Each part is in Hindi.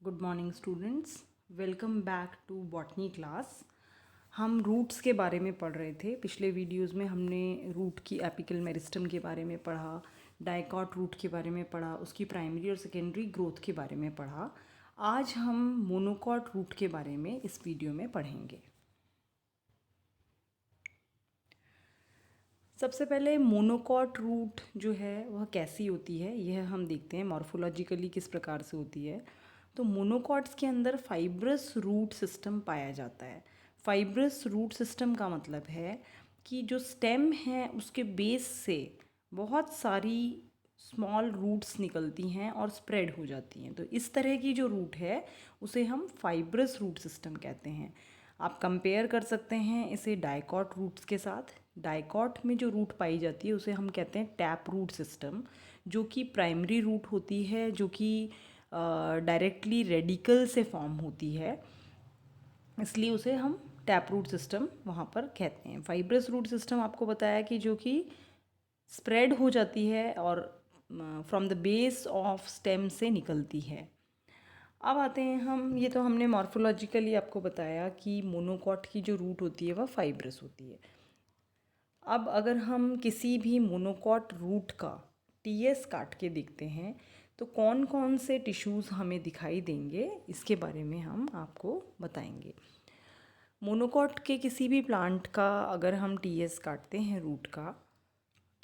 Good morning students, welcome back to botany class. हम रूट्स के बारे में पढ़ रहे थे। पिछले वीडियोस में हमने रूट की एपिकल मेरिस्टम के बारे में पढ़ा, डाइकॉट रूट के बारे में पढ़ा, उसकी प्राइमरी और सेकेंडरी ग्रोथ के बारे में पढ़ा। आज हम मोनोकॉट रूट के बारे में इस वीडियो में पढ़ेंगे। सबसे पहले मोनोकॉट रूट जो है वह कैसी होती है, यह हम देखते हैं मॉर्फोलॉजिकली किस प्रकार से होती है। तो मोनोकॉट्स के अंदर फाइब्रस रूट सिस्टम पाया जाता है। फाइब्रस रूट सिस्टम का मतलब है कि जो स्टेम है उसके बेस से बहुत सारी स्मॉल रूट्स निकलती हैं और स्प्रेड हो जाती हैं। तो इस तरह की जो रूट है उसे हम फाइब्रस रूट सिस्टम कहते हैं। आप कंपेयर कर सकते हैं इसे डाइकॉट रूट्स के साथ। डाइकॉट में जो रूट पाई जाती है उसे हम कहते हैं टैप रूट सिस्टम, जो कि प्राइमरी रूट होती है, जो कि डायरेक्टली रेडिकल से फॉर्म होती है, इसलिए उसे हम टैप रूट सिस्टम वहाँ पर कहते हैं। फाइब्रस रूट सिस्टम आपको बताया कि जो कि स्प्रेड हो जाती है और from the base of stem से निकलती है। अब आते हैं हम, ये तो हमने मॉर्फोलॉजिकली आपको बताया कि मोनोकॉट की जो रूट होती है वह फाइब्रस होती है। अब अगर हम किसी भी मोनोकॉट रूट का टीएस काट के देखते हैं तो कौन कौन से टिश्यूज़ हमें दिखाई देंगे, इसके बारे में हम आपको बताएंगे। मोनोकॉट के किसी भी प्लांट का अगर हम टीएस काटते हैं रूट का,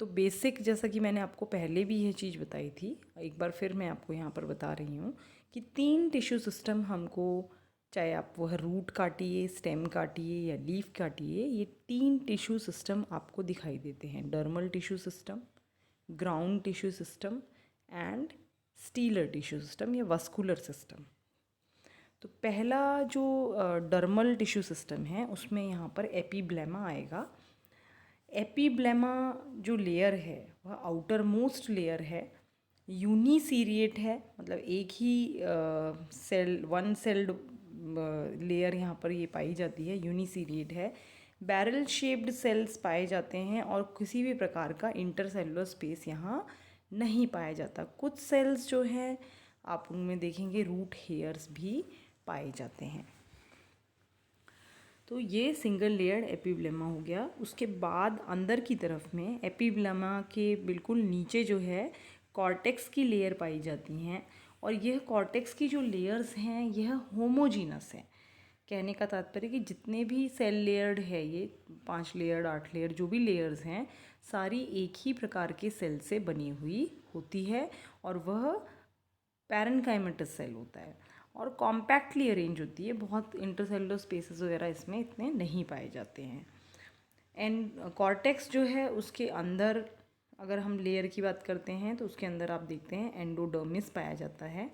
तो बेसिक, जैसा कि मैंने आपको पहले भी यह चीज़ बताई थी, एक बार फिर मैं आपको यहाँ पर बता रही हूँ कि 3 टिश्यू सिस्टम हमको, चाहे आप वह रूट काटिए, स्टेम काटिए या लीफ काटिए, ये 3 टिश्यू सिस्टम आपको दिखाई देते हैं। Dermal tissue system, ground tissue system and stealer tissue system या वस्कुलर सिस्टम। तो पहला जो डर्मल टिश्यू सिस्टम है उसमें यहाँ पर एपीब्लेमा आएगा। एपीब्लेमा जो लेयर है वह आउटर मोस्ट लेयर है, यूनिसीरिएट है, मतलब एक ही सेल, वन सेल्ड लेयर यहाँ पर ये पाई जाती है, यूनिसीरिएट है। बैरल शेप्ड सेल्स पाए जाते हैं और किसी भी प्रकार का इंटरसेलुलर स्पेस यहाँ नहीं पाया जाता। कुछ सेल्स जो हैं आप उनमें देखेंगे रूट हेयर्स भी पाए जाते हैं। तो ये सिंगल लेयर्ड एपीब्लेमा हो गया। उसके बाद अंदर की तरफ में एपीब्लेमा के बिल्कुल नीचे जो है कॉर्टेक्स की लेयर पाई जाती हैं, और यह कॉर्टेक्स की जो लेयर्स हैं यह होमोजीनस है। कहने का तात्पर्य कि जितने भी सेल लेयर्ड है, ये 5 लेयर्ड 8 लेयर जो भी लेयर्स हैं, सारी एक ही प्रकार के सेल से बनी हुई होती है, और वह पैरेन्काइमेटस सेल होता है और कॉम्पैक्टली अरेंज होती है। बहुत इंटरसेलुलर स्पेसेस वगैरह इसमें इतने नहीं पाए जाते हैं। एंड कॉर्टेक्स जो है उसके अंदर अगर हम लेयर की बात करते हैं तो उसके अंदर आप देखते हैं एंडोडर्मिस पाया जाता है।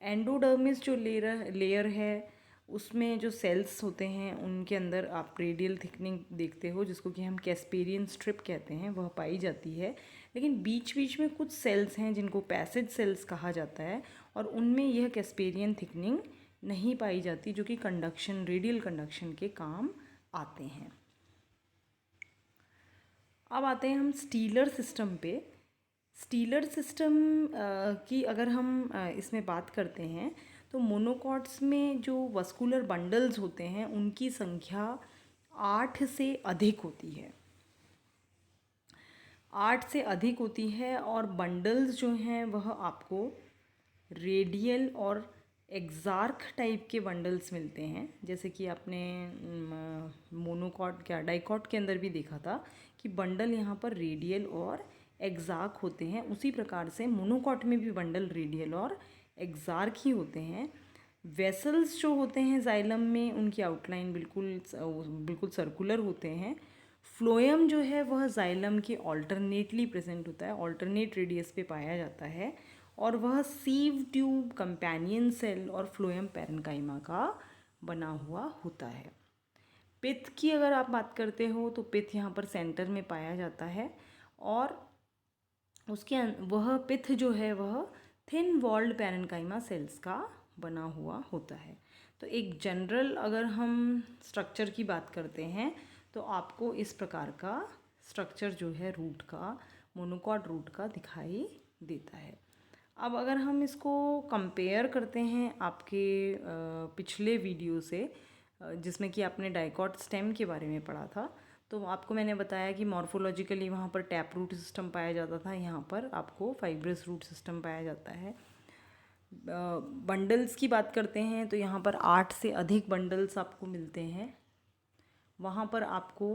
एंडोडर्मिस जो लेयर है उसमें जो सेल्स होते हैं उनके अंदर आप रेडियल थिकनिंग देखते हो, जिसको कि हम कैस्पेरियन स्ट्रिप कहते हैं, वह पाई जाती है। लेकिन बीच बीच में कुछ सेल्स हैं जिनको पैसेज सेल्स कहा जाता है, और उनमें यह कैस्पेरियन थिकनिंग नहीं पाई जाती, जो कि कंडक्शन, रेडियल कंडक्शन के काम आते हैं। अब आते हैं हम स्टीलर सिस्टम पे। स्टीलर सिस्टम की अगर हम इसमें बात करते हैं तो मोनोकॉट्स में जो वस्कुलर बंडल्स होते हैं उनकी संख्या 8 से अधिक होती है। 8 से अधिक होती है, और बंडल्स जो हैं वह आपको रेडियल और एग्जार्क टाइप के बंडल्स मिलते हैं, जैसे कि आपने मोनोकॉट, क्या डाइकॉट के अंदर भी देखा था कि बंडल यहाँ पर रेडियल और एग्जार्क होते हैं। उसी प्रकार से मोनोकॉट में भी बंडल रेडियल और एग्जार्क ही होते हैं। वेसल्स जो होते हैं जाइलम में, उनकी आउटलाइन बिल्कुल सर्कुलर होते हैं। फ्लोएम जो है वह जाइलम के ऑल्टरनेटली प्रेजेंट होता है, ऑल्टरनेट रेडियस पे पाया जाता है, और वह सीव ट्यूब, कंपेनियन सेल और फ्लोएम पैरेन्काइमा का बना हुआ होता है। पिथ की अगर आप बात करते हो तो पिथ यहाँ पर सेंटर में पाया जाता है, और उसके वह पिथ जो है वह थिन वॉल्ड पैरेन्काइमा सेल्स का बना हुआ होता है। तो एक जनरल अगर हम स्ट्रक्चर की बात करते हैं तो आपको इस प्रकार का स्ट्रक्चर जो है रूट का, मोनोकॉट रूट का दिखाई देता है। अब अगर हम इसको कंपेयर करते हैं आपके पिछले वीडियो से, जिसमें कि आपने डाइकॉट स्टेम के बारे में पढ़ा था, तो आपको मैंने बताया कि मॉर्फोलॉजिकली वहाँ पर टैप रूट सिस्टम पाया जाता था, यहाँ पर आपको फाइब्रस रूट सिस्टम पाया जाता है। बंडल्स की बात करते हैं तो यहाँ पर 8 से अधिक बंडल्स आपको मिलते हैं। वहाँ पर आपको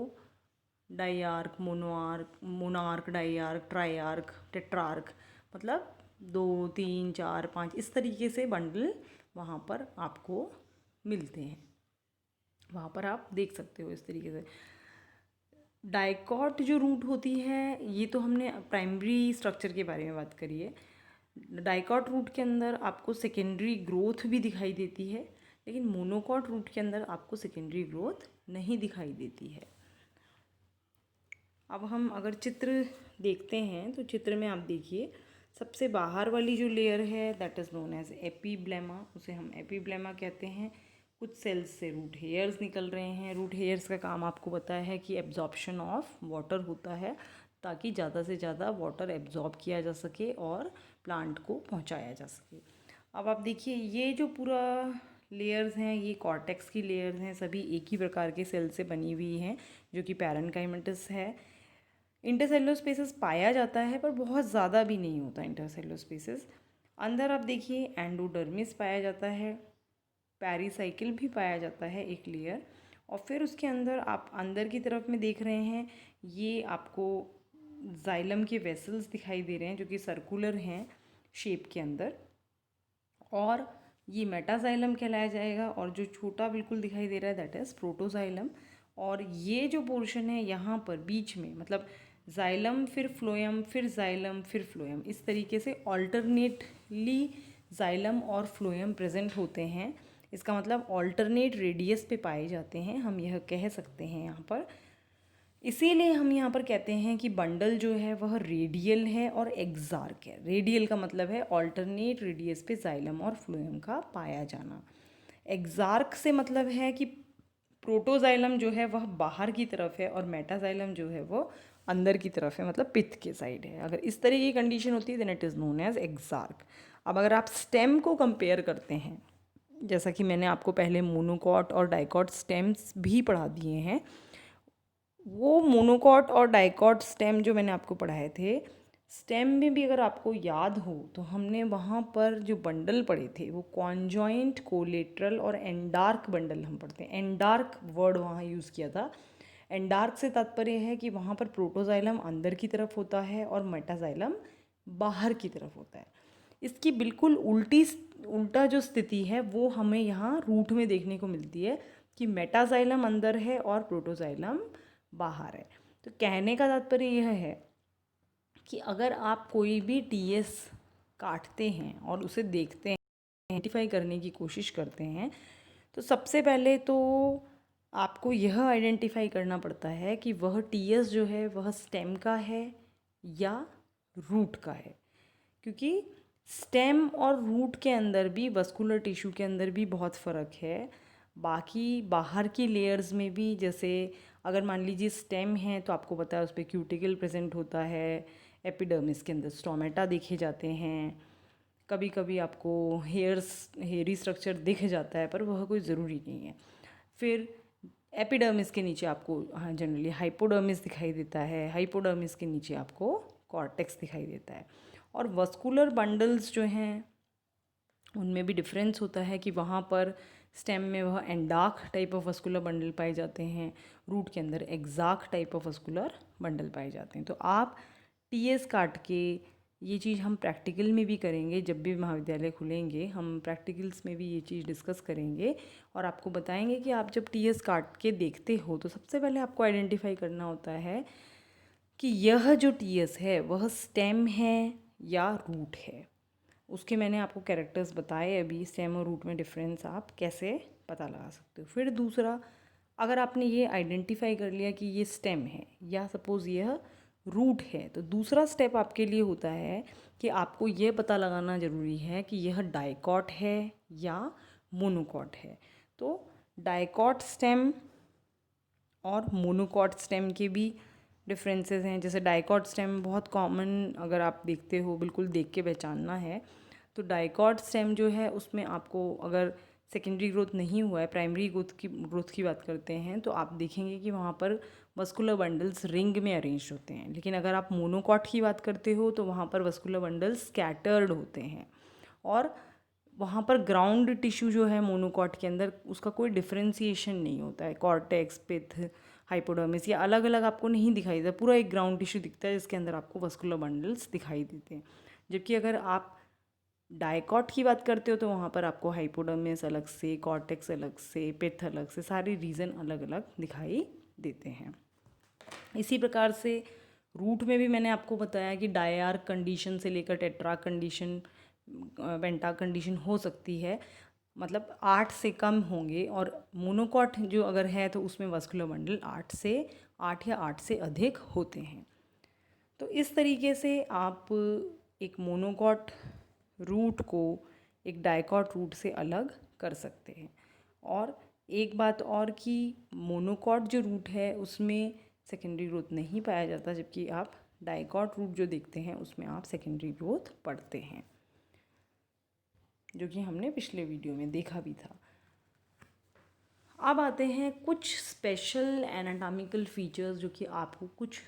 डाइआर्क, मोनार्क, डाइआर्क, ट्राइआर्क, टेट्रार्क, मतलब 2, 3, 4, 5 इस तरीके से बंडल वहाँ पर आपको मिलते हैं। वहाँ पर आप देख सकते हो इस तरीके से। डाइकॉट जो रूट होती है, ये तो हमने प्राइमरी स्ट्रक्चर के बारे में बात करी है। डाइकॉट रूट के अंदर आपको सेकेंडरी ग्रोथ भी दिखाई देती है, लेकिन मोनोकॉट रूट के अंदर आपको सेकेंडरी ग्रोथ नहीं दिखाई देती है। अब हम अगर चित्र देखते हैं तो चित्र में आप देखिए, सबसे बाहर वाली जो लेयर है दैट इज़ नोन एज एपीब्लेमा, उसे हम एपीब्लेमा कहते हैं। कुछ सेल्स से रूट हेयर्स निकल रहे हैं। रूट हेयर्स का काम आपको पता है कि एब्जॉर्प्शन ऑफ वाटर होता है, ताकि ज़्यादा से ज़्यादा वाटर एब्जॉर्ब किया जा सके और प्लांट को पहुंचाया जा सके। अब आप देखिए, ये जो पूरा लेयर्स हैं, ये कॉर्टेक्स की लेयर्स हैं, सभी एक ही प्रकार के सेल से बनी हुई हैं, जो कि पैरेन्काइमेटस है। इंटरसेलुलर स्पेसेस पाया जाता है, पर बहुत ज़्यादा भी नहीं होता इंटरसेलुलर स्पेसेस। अंदर आप देखिए, एंडोडर्मिस पाया जाता है, पेरिसाइकिल भी पाया जाता है एक लेयर, और फिर उसके अंदर आप अंदर की तरफ में देख रहे हैं, ये आपको जाइलम के वेसल्स दिखाई दे रहे हैं, जो कि सर्कुलर हैं शेप के अंदर, और ये मेटाजाइलम कहलाया जाएगा। और जो छोटा बिल्कुल दिखाई दे रहा है दैट इज़ प्रोटोजाइलम। और ये जो पोर्शन है यहाँ पर बीच में, मतलब जाइलम फिर फ्लोएम फिर जाइलम फिर फ्लोएम, इस तरीके से ऑल्टरनेटली जाइलम और फ्लोएम प्रेजेंट होते हैं। इसका मतलब ऑल्टरनेट रेडियस पे पाए जाते हैं, हम यह कह सकते हैं यहाँ पर। इसीलिए हम यहाँ पर कहते हैं कि बंडल जो है वह रेडियल है और एक्सार्क है। रेडियल का मतलब है ऑल्टरनेट रेडियस पे जाइलम और फ्लोएम का पाया जाना। एक्सार्क से मतलब है कि प्रोटोजाइलम जो है वह बाहर की तरफ है और मेटाजाइलम जो है वो अंदर की तरफ है, मतलब पिथ के साइड है। अगर इस तरह की कंडीशन होती है then it is known as exarch. अब अगर आप स्टेम को कंपेयर करते हैं, जैसा कि मैंने आपको पहले मोनोकॉट और डाइकॉट स्टेम्स भी पढ़ा दिए हैं, वो मोनोकॉट और डाइकॉट स्टेम जो मैंने आपको पढ़ाए थे, स्टेम में भी अगर आपको याद हो तो हमने वहाँ पर जो बंडल पढ़े थे वो कॉन्जॉइंट, कोलेटरल और एंडार्क बंडल हम पढ़ते हैं। एंडार्क वर्ड वहाँ यूज़ किया था। एंडार्क से तात्पर्य है कि वहाँ पर प्रोटोजाइलम अंदर की तरफ होता है और मेटाजाइलम बाहर की तरफ होता है। इसकी बिल्कुल उल्टा जो स्थिति है वो हमें यहाँ रूट में देखने को मिलती है कि मेटाजाइलम अंदर है और प्रोटोजाइलम बाहर है। तो कहने का तात्पर्य यह है कि अगर आप कोई भी टीएस काटते हैं और उसे देखते हैं, आइडेंटिफाई करने की कोशिश करते हैं, तो सबसे पहले तो आपको यह आइडेंटिफाई करना पड़ता है कि वह टीएस जो है वह स्टेम का है या रूट का है। क्योंकि स्टेम और रूट के अंदर भी, वस्कुलर टिश्यू के अंदर भी बहुत फ़र्क है। बाकी बाहर की लेयर्स में भी, जैसे अगर मान लीजिए स्टेम है तो आपको पता है उस पर क्यूटिकल प्रेजेंट होता है, एपिडर्मिस के अंदर स्टोमेटा देखे जाते हैं, कभी कभी आपको हेयरी स्ट्रक्चर दिख जाता है, पर वह कोई ज़रूरी नहीं है। फिर एपिडर्मिस के नीचे आपको जनरली हाइपोडर्मिस दिखाई देता है, हाइपोडर्मिस के नीचे आपको कॉर्टेक्स दिखाई देता है। और वस्कुलर बंडल्स जो हैं उनमें भी डिफरेंस होता है कि वहाँ पर स्टेम में वह एंडार्क टाइप ऑफ वस्कुलर बंडल पाए जाते हैं, रूट के अंदर एक्सार्क टाइप ऑफ वस्कुलर बंडल पाए जाते हैं। तो आप टीएस काट के, ये चीज़ हम प्रैक्टिकल में भी करेंगे, जब भी महाविद्यालय खुलेंगे हम प्रैक्टिकल्स में भी ये चीज़ डिस्कस करेंगे और आपको बताएंगे कि आप जब टीएस काट के देखते हो तो सबसे पहले आपको आइडेंटिफाई करना होता है कि यह जो टीएस है वह स्टेम है या रूट है। उसके मैंने आपको कैरेक्टर्स बताए अभी, स्टेम और रूट में डिफरेंस आप कैसे पता लगा सकते हो। फिर दूसरा, अगर आपने ये आइडेंटिफाई कर लिया कि ये स्टेम है या सपोज़ यह रूट है, तो दूसरा स्टेप आपके लिए होता है कि आपको ये पता लगाना ज़रूरी है कि यह डाइकॉट है या मोनोकॉट है। तो डाइकॉट स्टेम और मोनोकॉट स्टेम के भी डिफरेंसेस हैं। जैसे डाइकॉट स्टेम बहुत कॉमन, अगर आप देखते हो, बिल्कुल देख के पहचानना है तो डाइकॉट स्टेम जो है उसमें आपको अगर सेकेंडरी ग्रोथ नहीं हुआ है, प्राइमरी ग्रोथ की बात करते हैं, तो आप देखेंगे कि वहाँ पर वस्कुलर बंडल्स रिंग में अरेंज होते हैं। लेकिन अगर आप मोनोकॉट की बात करते हो तो वहाँ पर वस्कुलर बंडल्स स्कैटर्ड होते हैं और वहाँ पर ग्राउंड टिश्यू जो है मोनोकॉट के अंदर उसका कोई डिफ्रेंसिएशन नहीं होता है। कॉर्टेक्स, पिथ, हाइपोडर्मिस ये अलग अलग आपको नहीं दिखाई देता, पूरा एक ग्राउंड टिश्यू दिखता है जिसके अंदर आपको वस्कुलर बंडल्स दिखाई देते हैं। जबकि अगर आप डाइकॉट की बात करते हो तो वहाँ पर आपको हाइपोडर्मिस अलग से, कॉर्टेक्स अलग से, पिथ अलग से, सारे रीजन अलग अलग दिखाई देते हैं। इसी प्रकार से रूट में भी मैंने आपको बताया कि डायआर्क कंडीशन से लेकर टेट्रार्क कंडीशन, पेंटार्क कंडीशन हो सकती है, मतलब 8 से कम होंगे। और मोनोकॉट जो अगर है तो उसमें वस्कुलर बंडल 8 या 8 से अधिक होते हैं। तो इस तरीके से आप एक मोनोकॉट रूट को एक डाइकॉट रूट से अलग कर सकते हैं। और एक बात और कि मोनोकॉट जो रूट है उसमें सेकेंडरी ग्रोथ नहीं पाया जाता, जबकि आप डाइकॉट रूट जो देखते हैं उसमें आप सेकेंडरी ग्रोथ पढ़ते हैं, जो कि हमने पिछले वीडियो में देखा भी था। अब आते हैं कुछ स्पेशल एनाटॉमिकल फीचर्स जो कि आपको कुछ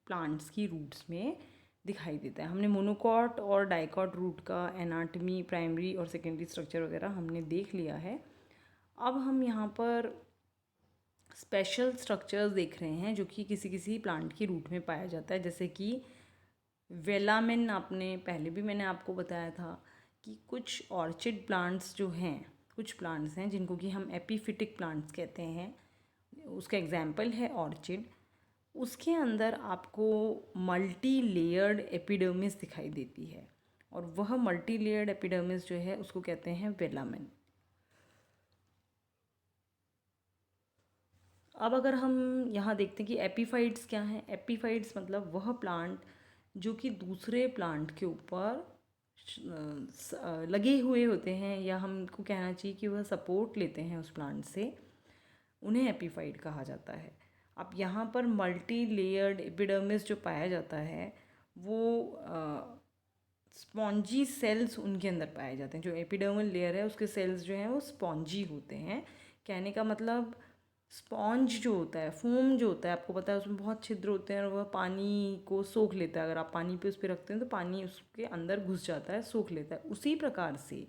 प्लांट्स की रूट्स में दिखाई देता है। हमने मोनोकॉट और डाइकॉट रूट का एनाटमी, प्राइमरी और सेकेंडरी स्ट्रक्चर वगैरह हमने देख लिया है। अब हम यहाँ पर स्पेशल स्ट्रक्चर्स देख रहे हैं जो कि किसी किसी प्लांट की रूट में पाया जाता है, जैसे कि वेलामिन। आपने पहले भी मैंने आपको बताया था कि कुछ ऑर्चिड प्लांट्स जो हैं, कुछ प्लांट्स हैं जिनको कि हम एपीफिटिक प्लांट्स कहते हैं, उसका एग्जाम्पल है ऑर्चिड। उसके अंदर आपको मल्टी लेयर्ड एपिडर्मिस दिखाई देती है और वह मल्टी लेयर्ड एपिडर्मिस जो है उसको कहते हैं वेलामिन। अब अगर हम यहाँ देखते हैं कि एपीफाइट्स क्या हैं। एपीफाइट्स मतलब वह प्लांट जो कि दूसरे प्लांट के ऊपर लगे हुए होते हैं, या हमको कहना चाहिए कि वह सपोर्ट लेते हैं उस प्लांट से, उन्हें एपीफाइट कहा जाता है। अब यहाँ पर मल्टी लेयर्ड एपिडर्मिस जो पाया जाता है वो स्पॉन्जी सेल्स उनके अंदर पाए जाते हैं। जो एपिडर्मल लेयर है उसके सेल्स जो हैं वो स्पॉन्जी होते हैं। कहने का मतलब स्पॉन्ज जो होता है, फोम जो होता है, आपको पता है उसमें बहुत छिद्र होते हैं और वह पानी को सोख लेता है। अगर आप पानी पे उस पर रखते हैं तो पानी उसके अंदर घुस जाता है, सोख लेता है। उसी प्रकार से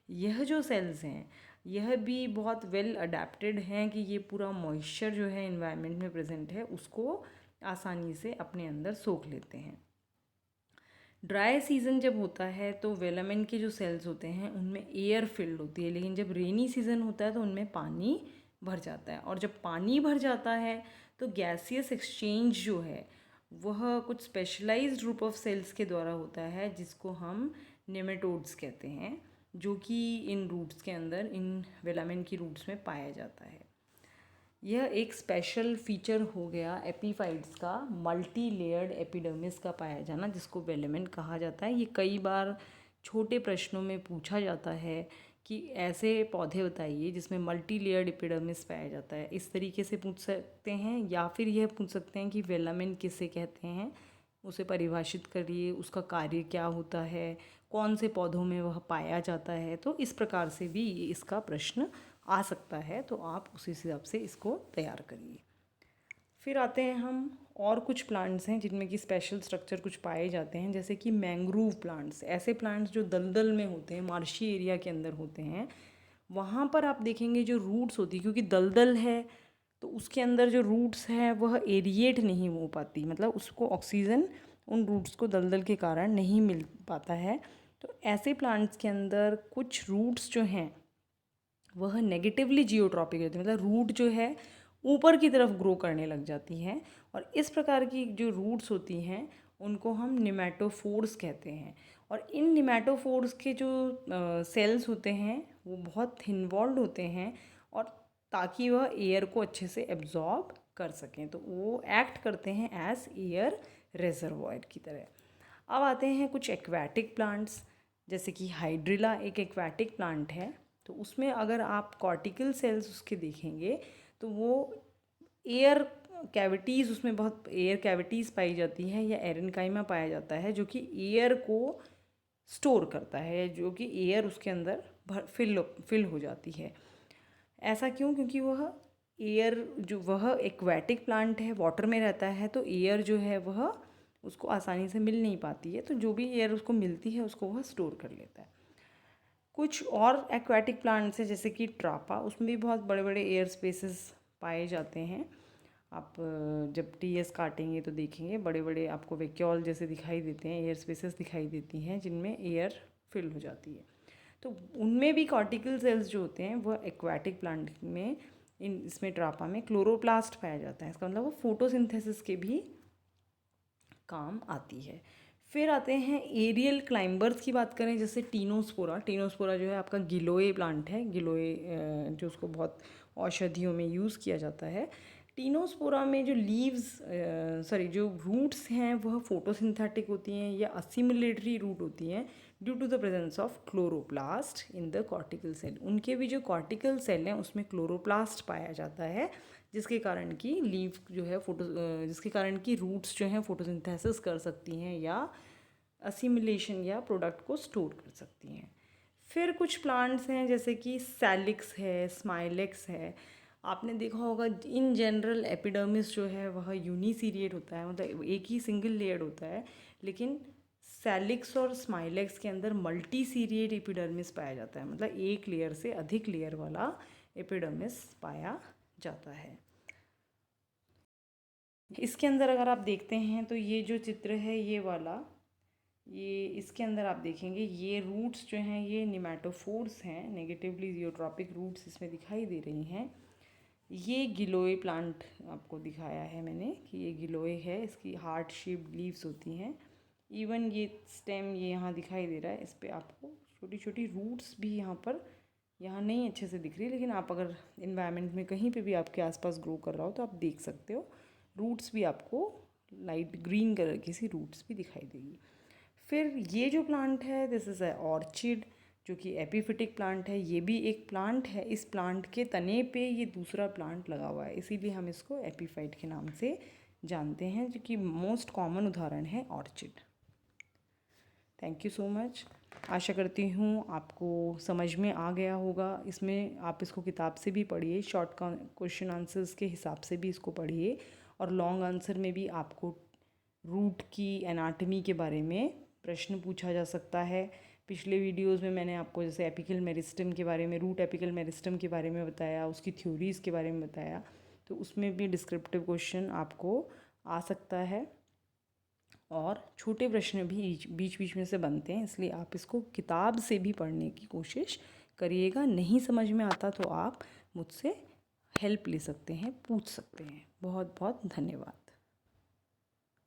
यह जो सेल्स हैं यह भी बहुत वेल अडेप्टेड हैं कि ये पूरा मॉइस्चर जो है इन्वायरमेंट में प्रेजेंट है उसको आसानी से अपने अंदर सोख लेते हैं। ड्राई सीज़न जब होता है तो वेलामिन के जो सेल्स होते हैं उनमें एयर फिल्ड होती है, लेकिन जब रेनी सीज़न होता है तो उनमें पानी भर जाता है। और जब पानी भर जाता है तो गैसियस एक्सचेंज जो है वह कुछ स्पेशलाइज्ड ग्रुप ऑफ सेल्स के द्वारा होता है जिसको हम नेमेटोड्स कहते हैं, जो कि इन रूट्स के अंदर, इन वेलामिन की रूट्स में पाया जाता है। यह एक स्पेशल फीचर हो गया एपीफाइट्स का, मल्टी लेयर्ड एपिडर्मिस का पाया जाना, जिसको वेलामिन कहा जाता है। ये कई बार छोटे प्रश्नों में पूछा जाता है कि ऐसे पौधे बताइए जिसमें मल्टी लेयर्ड एपिडर्मिस पाया जाता है। इस तरीके से पूछ सकते हैं, या फिर यह पूछ सकते हैं कि वेलामिन किसे कहते हैं, उसे परिभाषित करिए, उसका कार्य क्या होता है, कौन से पौधों में वह पाया जाता है। तो इस प्रकार से भी इसका प्रश्न आ सकता है, तो आप उसी हिसाब से इसको तैयार करिए। फिर आते हैं हम, और कुछ प्लांट्स हैं जिनमें कि स्पेशल स्ट्रक्चर कुछ पाए जाते हैं, जैसे कि मैंग्रोव प्लांट्स। ऐसे प्लांट्स जो दलदल में होते हैं, मार्शी एरिया के अंदर होते हैं, वहाँ पर आप देखेंगे जो रूट्स होती है, क्योंकि दलदल है तो उसके अंदर जो रूट्स हैं वह एरिएट नहीं हो पाती, मतलब उसको ऑक्सीजन उन रूट्स को दलदल के कारण नहीं मिल पाता है। तो ऐसे प्लांट्स के अंदर कुछ रूट्स जो हैं वह नेगेटिवली जियोट्रॉपिक होती है, मतलब रूट जो है ऊपर की तरफ ग्रो करने लग जाती हैं। और इस प्रकार की जो रूट्स होती हैं उनको हम निमेटोफोर्स कहते हैं। और इन निमेटोफोर्स के जो सेल्स होते हैं वो बहुत थिन वॉल्ड होते हैं, और ताकि वह एयर को अच्छे से एब्जॉर्ब कर सकें, तो वो एक्ट करते हैं एज एयर रेजर्वॉयर की तरह। अब आते हैं कुछ एक्वाटिक प्लांट्स, जैसे कि हाइड्रिला एक एक्वाटिक प्लांट है। तो उसमें अगर आप कॉर्टिकल सेल्स उसके देखेंगे तो वो एयर कैविटीज़, उसमें बहुत एयर कैविटीज़ पाई जाती हैं, या एरेनकाइमा पाया जाता है जो कि एयर को स्टोर करता है, जो कि एयर उसके अंदर फिल हो जाती है। ऐसा क्यों? क्योंकि वह एयर जो वह एक्वेटिक प्लांट है, वाटर में रहता है, तो एयर जो है वह उसको आसानी से मिल नहीं पाती है, तो जो भी एयर उसको मिलती है उसको वह स्टोर कर लेता है। कुछ और एक्वेटिक प्लांट्स हैं जैसे कि ट्रापा, उसमें भी बहुत बड़े बड़े एयर स्पेसेस पाए जाते हैं। आप जब टीएस काटेंगे तो देखेंगे बड़े बड़े आपको वैक्यूल जैसे दिखाई देते हैं, एयर स्पेसेस दिखाई देती हैं जिनमें एयर फिल हो जाती है। तो उनमें भी कॉर्टिकल सेल्स जो होते हैं वह एक्वाटिक प्लांट में इसमें ट्रापा में क्लोरोप्लास्ट पाया जाता है। इसका मतलब वो फोटोसिंथेसिस के भी काम आती है। फिर आते हैं एरियल क्लाइंबर्स की बात करें, जैसे टीनोस्पोरा। टीनोस्पोरा जो है आपका गिलोय प्लांट है, गिलोय जो उसको बहुत औषधियों में यूज़ किया जाता है। टीनोस्पोरा में जो जो रूट्स हैं वह फोटोसिंथेटिक होती हैं या असिमिलेटरी रूट होती हैं due to the presence of chloroplast in the cortical cell. उनके भी जो कॉर्टिकल सेल हैं उसमें क्लोरोप्लास्ट पाया जाता है, जिसके कारण की जिसके कारण की रूट्स जो हैं फोटोसिंथेसिस कर सकती हैं या असिमिलेशन या प्रोडक्ट को स्टोर कर सकती हैं। फिर कुछ प्लांट्स हैं जैसे कि सैलिक्स है, स्माइलेक्स है। आपने देखा होगा इन जनरल एपिडर्मिस जो है वह यूनिसीरिएट होता है, मतलब एक ही सिंगल लेयर्ड होता है, लेकिन सैलिक्स और स्माइलेक्स के अंदर मल्टी सीरिएट एपिडर्मिस पाया जाता है, मतलब एक लेयर से अधिक लेयर वाला एपिडर्मिस पाया जाता है। इसके अंदर अगर आप देखते हैं तो ये जो चित्र है ये वाला, ये इसके अंदर आप देखेंगे ये रूट्स जो हैं ये निमेटोफोर्स हैं, नेगेटिवली जियोट्रॉपिक रूट्स इसमें दिखाई दे रही हैं। ये गिलोय प्लांट आपको दिखाया है मैंने कि ये गिलोय है, इसकी हार्ट शेप्ड लीव्स होती हैं। इवन ये स्टेम ये यहाँ दिखाई दे रहा है, इस पर आपको छोटी छोटी रूट्स भी यहाँ नहीं अच्छे से दिख रही, लेकिन आप अगर इन्वायरमेंट में कहीं पे भी आपके आसपास ग्रो कर रहा हो तो आप देख सकते हो, रूट्स भी आपको लाइट ग्रीन कलर की सी रूट्स भी दिखाई देगी। फिर ये जो प्लांट है दिस इज़ अ ऑर्चिड, जो कि एपीफिटिक प्लांट है। ये भी एक प्लांट है, इस प्लांट के तने पे ये दूसरा प्लांट लगा हुआ है, इसीलिए हम इसको एपीफाइट के नाम से जानते हैं, जो कि मोस्ट कॉमन उदाहरण है orchid. Thank you so much. आशा करती हूँ आपको समझ में आ गया होगा। इसमें आप इसको किताब से भी पढ़िए, शॉर्ट क्वेश्चन आंसर्स के हिसाब से भी इसको पढ़िए, और लॉन्ग आंसर में भी आपको रूट की एनाटमी के बारे में प्रश्न पूछा जा सकता है। पिछले वीडियोस में मैंने आपको जैसे एपिकल मेरिस्टम के बारे में, रूट एपिकल मेरिस्टम के बारे में बताया, उसकी थ्योरीज़ के बारे में बताया, तो उसमें भी डिस्क्रिप्टिव क्वेश्चन आपको आ सकता है, और छोटे प्रश्न भी बीच बीच में से बनते हैं, इसलिए आप इसको किताब से भी पढ़ने की कोशिश करिएगा। नहीं समझ में आता तो आप मुझसे हेल्प ले सकते हैं, पूछ सकते हैं। बहुत बहुत धन्यवाद।